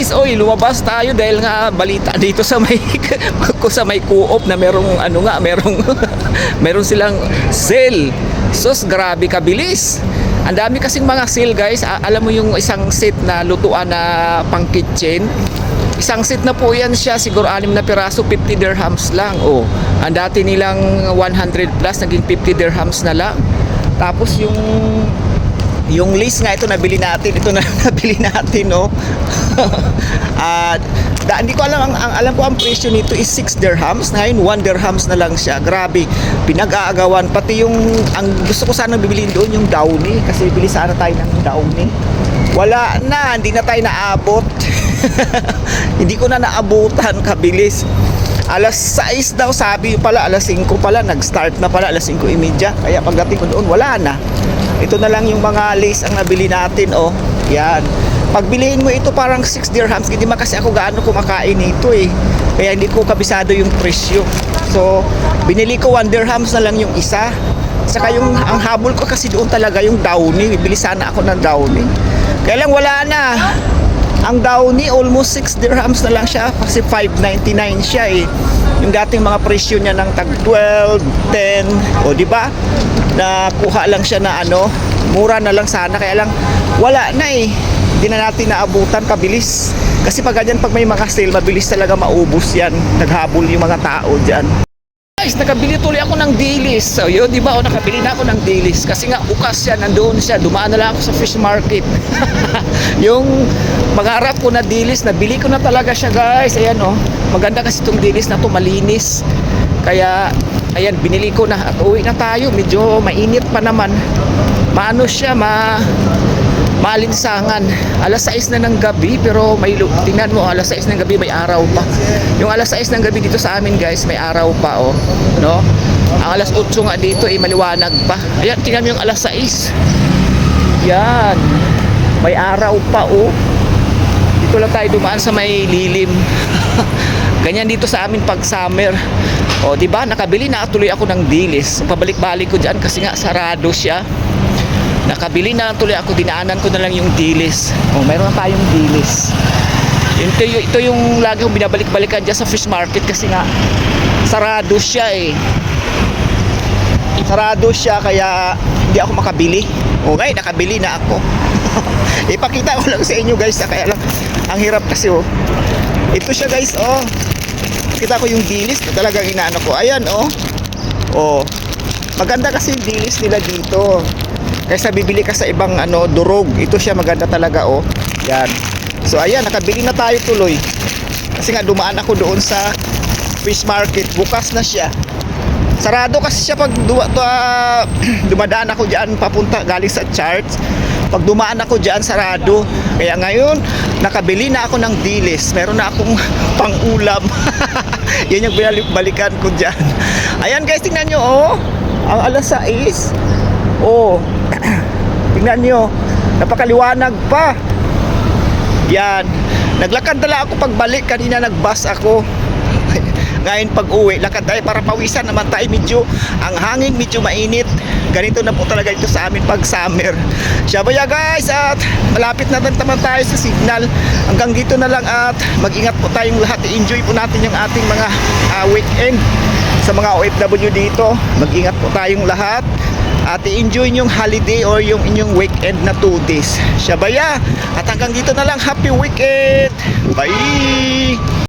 guys, oy, lumabas tayo dahil nga balita dito sa may sa may co-op na merong ano nga, merong meron silang sale. Sos, grabe kabilis. Ang dami kasing mga sale, guys. Alam mo yung isang set na lutuan na pang kitchen. Isang set na po yan siya, siguro 6 na piraso, 50 dirhams lang. Oh, ang dati nilang 100 plus, naging 50 dirhams na lang. Tapos yung list nga ito nabili natin, nabili natin, no. Hindi ko alam, ang alam ko ang presyo nito is 6 dirhams. Ngayon 1 dirhams na lang siya. Grabe, pinag-aagawan. Pati yung ang gusto ko sana bibilhin doon yung downy, kasi bili sana tayo ng downy. Wala na, hindi na tayo naabot. Hindi ko na naabutan, kabilis. Alas 6 daw, sabi pala, alas 5 pala, nag-start na pala, alas 5:30. Kaya pagdating ko doon, wala na. Ito na lang yung mga lace ang nabili natin, oh. Yan. Pagbilihin mo ito parang 6 dirhams, hindi man kasi ako gaano kumakain nito eh. Kaya hindi ko kabisado yung presyo. So, binili ko 1 dirhams na lang yung isa. Saka yung ang habol ko kasi doon talaga yung downy. Bibili sana ako ng downy. Kaya lang wala na. Ang downy almost 6 dirhams na lang siya kasi 5.99 siya eh. Yung dating mga presyo niya ng tag 12, 10, o di ba? Nakuha lang siya na ano, mura na lang sana, kaya lang wala na eh. Hindi na natin naabutan, kabilis. Kasi pag ganyan, pag may mga sale, mabilis talaga maubos yan. Naghabol yung mga tao dyan. Guys, nakabili tuloy ako ng dilis. So yun, di ba? O, nakabili na ako ng dilis. Kasi nga, bukas siya, nandoon siya. Dumaan na lang ako sa fish market. Yung pangarap ko na dilis, nabili ko na talaga siya, guys. Ayan, oh. Maganda kasi itong dilis na to, malinis. Kaya, ayan, binili ko na. At uwi na tayo. Medyo mainit pa naman. Maano siya, maalinsangan. Alas 6 na ng gabi, pero may tingnan mo, alas 6 ng gabi may araw pa. Yung alas 6 ng gabi dito sa amin, guys, may araw pa, oh, no? Ang alas 8 nga dito ay maliwanag pa. Ayan, tingnan mo yung alas 6. Yan. May araw pa, oh. Dito lang tayo dumaan sa may lilim. Ganyan dito sa amin pag summer. O, di ba? Nakabili na tuloy ako ng dilis. Pabalik-balik ko diyan kasi nga sarado siya. Nakabili na tuloy ako, dinaanan ko na lang yung dilis. Oh, mayroon na tayong dilis. Ito yung lagi kong binabalik-balikan dyan sa fish market kasi nga sarado siya eh. Sarado siya kaya hindi ako makabili. Okay, nakabili na ako. Ipakita ko lang sa inyo, guys, kaya lang ang hirap kasi, oh. Ito siya, guys, oh. Kita ko yung dilis na talagang inaano ko. Ayan, oh. Oh. Maganda kasi yung dilis nila dito. Kaysa bibili ka sa ibang ano, durog. Ito siya maganda talaga, oh. Yan. So ayan, nakabili na tayo tuloy. Kasi nga dumaan ako doon sa fish market. Bukas na siya. Sarado kasi siya pag dumadaan ako diyan papunta galing sa Charts. Pag dumaan ako diyan, sarado. Kaya ngayon, nakabili na ako ng dilis. Meron na akong pang-ulam. Yan yung balikan ko diyan. Ayan, guys, tingnan nyo, oh. Ang alas 6. Oh. Tingnan nyo, napakaliwanag pa. Yan. Naglakad na ako pagbalik. Kanina nagbus ako. Ngayon pag uwi, lakad tayo para pawisan naman tayo. Medyo, ang hangin medyo mainit. Ganito na po talaga ito sa amin pag summer. Siyabaya, guys, at malapit na naman tayo sa signal. Hanggang dito na lang at mag-ingat po tayong lahat. I-enjoy po natin yung ating mga weekend. Sa mga OFW dito, mag-ingat po tayong lahat. At i-enjoy yung holiday or yung inyong weekend na 2 days. Siyabaya. At hanggang dito na lang. Happy weekend. Bye.